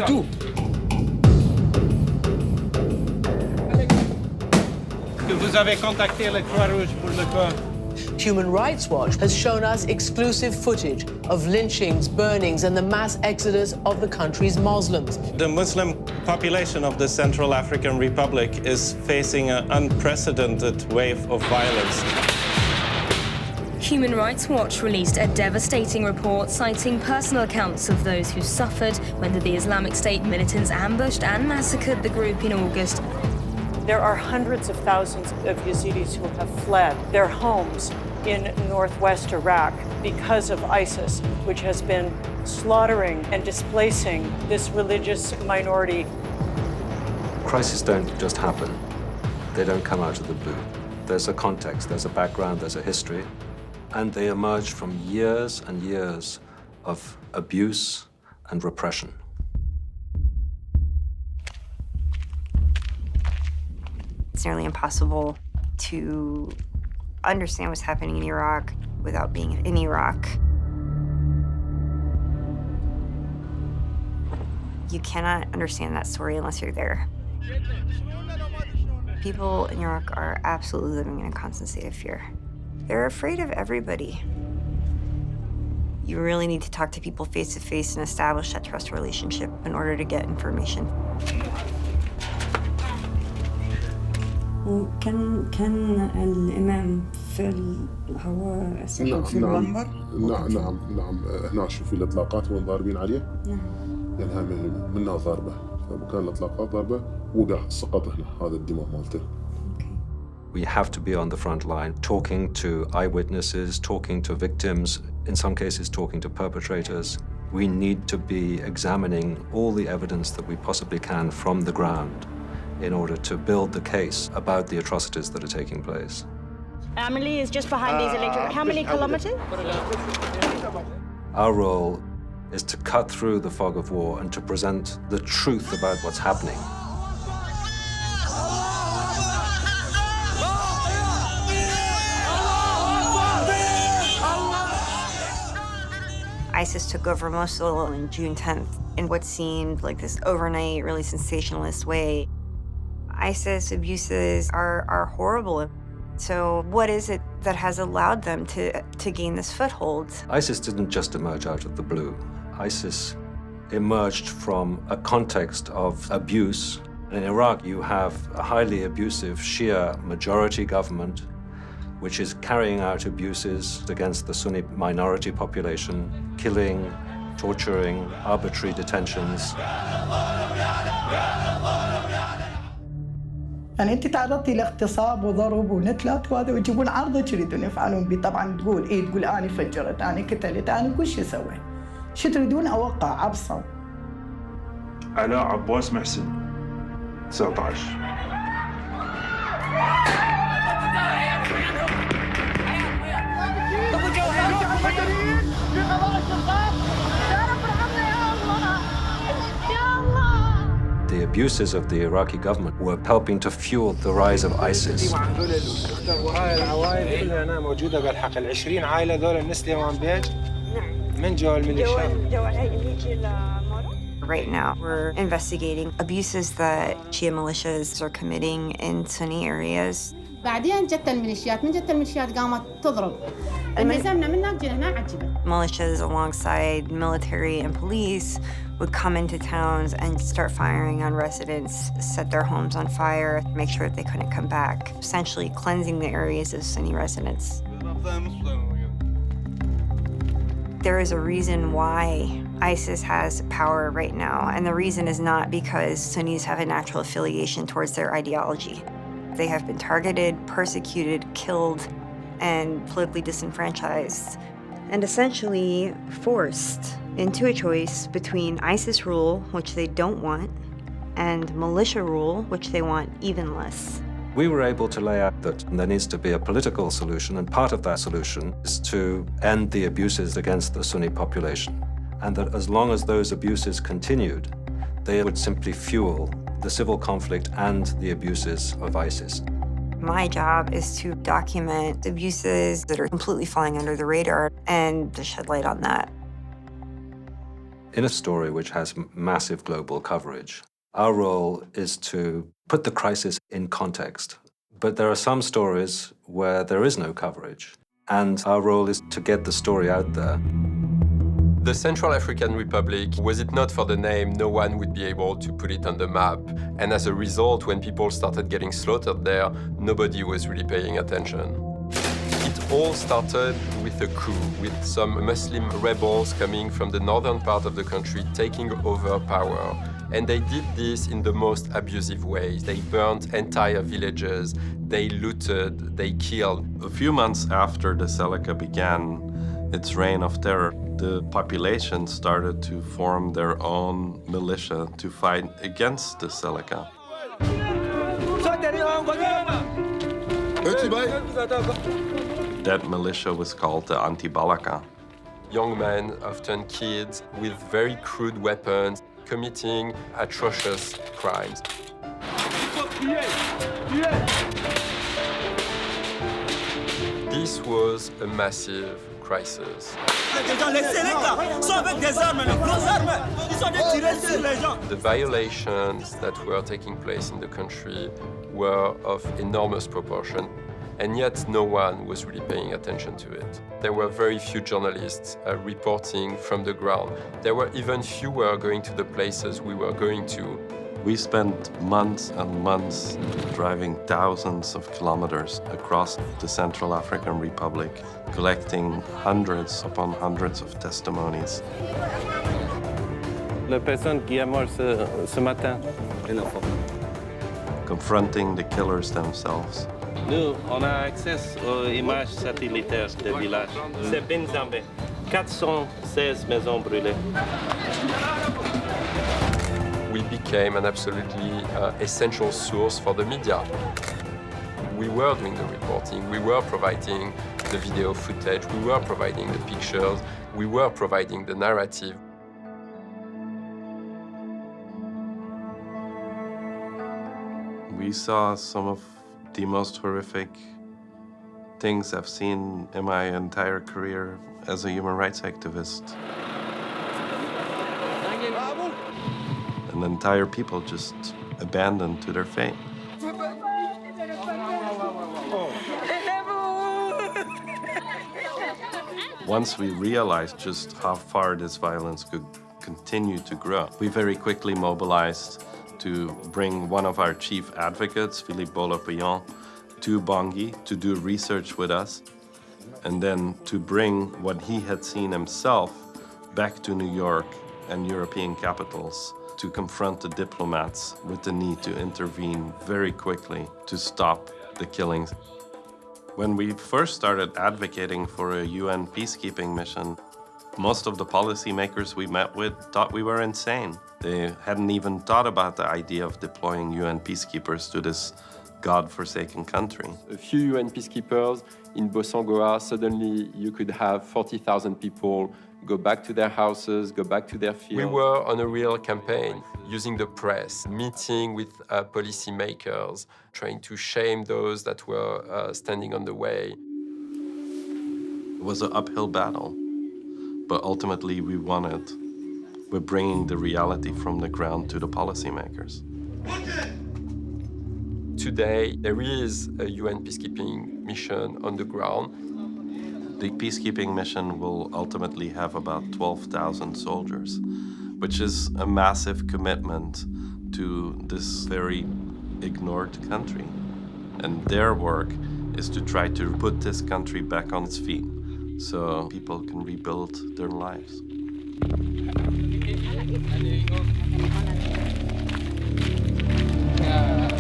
D'où? Que vous avez contacté la Croix-Rouge pour le cas. Human Rights Watch has shown us exclusive footage of lynchings, burnings, and the mass exodus of the country's Muslims. The Muslim population of the Central African Republic is facing an unprecedented wave of violence. Human Rights Watch released a devastating report citing personal accounts of those who suffered when the Islamic State militants ambushed and massacred the group in August. There are hundreds of thousands of Yazidis who have fled their homes in northwest Iraq because of ISIS, which has been slaughtering and displacing this religious minority. Crises don't just happen. They don't come out of the blue. There's a context, there's a background, there's a history, and they emerge from years and years of abuse and repression. It's nearly impossible to understand what's happening in Iraq without being in Iraq. You cannot understand that story unless you're there. People in Iraq are absolutely living in a constant state of fear. They're afraid of everybody. You really need to talk to people face to face and establish that trust relationship in order to get information. كان الإمام في الهواء في المنبر؟ نعم هنا شوفي الإطلاقات وين ضاربين عليه؟ نعم. لأنها منها ضربة، فكان الإطلاقات ضربة وقع سقط هنا هذا الدماء مالته. We have to be on the front line, talking to eyewitnesses, talking to victims, in some cases talking to perpetrators. We need to be examining all the evidence that we possibly can from the ground in order to build the case about the atrocities that are taking place. Amelie is just behind these electric. How many kilometers? Our role is to cut through the fog of war and to present the truth about what's happening. ISIS took over Mosul on June 10th in what seemed like this overnight, really sensationalist way. ISIS abuses are horrible. So what is it that has allowed them to gain this foothold? ISIS didn't just emerge out of the blue. ISIS emerged from a context of abuse. In Iraq, you have a highly abusive Shia majority government which is carrying out abuses against the Sunni minority population, killing, torturing, arbitrary detentions. يعني انت تعرضتي لاغتصاب وضرب ونتلات وهذا ويجيبون عرضك يريدون يفعلون بي. طبعا تقول تقول انا فجرت انا قتلت انا كل شيء سويت. شو تريدون اوقع ابصر؟ علاء عباس محسن 19. The abuses of the Iraqi government were helping to fuel the rise of ISIS. وهاي العوائل كلها هنا موجودة بالحق ال20 عائلة ذول النسلة وعم بيج من جوا الميليشيات. Right now, we're investigating abuses that Shia militias are committing in Sunni areas. بعدين جت الميليشيات، من جت الميليشيات قامت تضرب. انهزمنا منها جينا هنا عجبت. Militias alongside military and police would come into towns and start firing on residents, set their homes on fire, make sure that they couldn't come back, essentially cleansing the areas of Sunni residents. There is a reason why ISIS has power right now, and the reason is not because Sunnis have a natural affiliation towards their ideology. They have been targeted, persecuted, killed, and politically disenfranchised, and essentially forced into a choice between ISIS rule, which they don't want, and militia rule, which they want even less. We were able to lay out that there needs to be a political solution, and part of that solution is to end the abuses against the Sunni population, and that as long as those abuses continued, they would simply fuel the civil conflict and the abuses of ISIS. My job is to document abuses that are completely flying under the radar and to shed light on that. in a story which has massive global coverage. Our role is to put the crisis in context. But there are some stories where there is no coverage, and our role is to get the story out there. The Central African Republic, was it not for the name, no one would be able to put it on the map. And as a result, when people started getting slaughtered there, nobody was really paying attention. It all started with a coup, with some Muslim rebels coming from the northern part of the country, taking over power. And they did this in the most abusive ways. They burned entire villages, they looted, they killed. A few months after the Seleka began its reign of terror, the population started to form their own militia to fight against the Seleka. That militia was called the Anti-Balaka. Young men, often kids, with very crude weapons, committing atrocious crimes. This was a massive crisis. The violations that were taking place in the country were of enormous proportion, and yet no one was really paying attention to it. There were very few journalists reporting from the ground. There were even fewer going to the places we were going to. We spent months and months driving thousands of kilometers across the Central African Republic, collecting hundreds upon hundreds of testimonies. La personne qui est morte ce matin. Confronting the killers themselves. Nous, on a accès aux images satellitaires des villages. C'est Benzambé. 416 maisons brûlées. We became an absolutely essential source for the media. We were doing the reporting, we were providing the video footage, we were providing the pictures, we were providing the narrative. We saw some of the most horrific things I've seen in my entire career as a human rights activist. And entire people just abandoned to their fate. Once we realized just how far this violence could continue to grow, we very quickly mobilized to bring one of our chief advocates, Philippe Bolo-Payan, to Bangui to do research with us, and then to bring what he had seen himself back to New York and European capitals to confront the diplomats with the need to intervene very quickly to stop the killings. When we first started advocating for a UN peacekeeping mission, most of the policymakers we met with thought we were insane. They hadn't even thought about the idea of deploying UN peacekeepers to this God-forsaken country. A few UN peacekeepers in Bosangoa, suddenly you could have 40,000 people go back to their houses, go back to their fields. We were on a real campaign, using the press, meeting with policymakers, trying to shame those that were standing on the way. It was an uphill battle, but ultimately we won it. We're bringing the reality from the ground to the policymakers. Today, there is a UN peacekeeping mission on the ground. The peacekeeping mission will ultimately have about 12,000 soldiers, which is a massive commitment to this very ignored country. And their work is to try to put this country back on its feet so people can rebuild their lives. Yeah.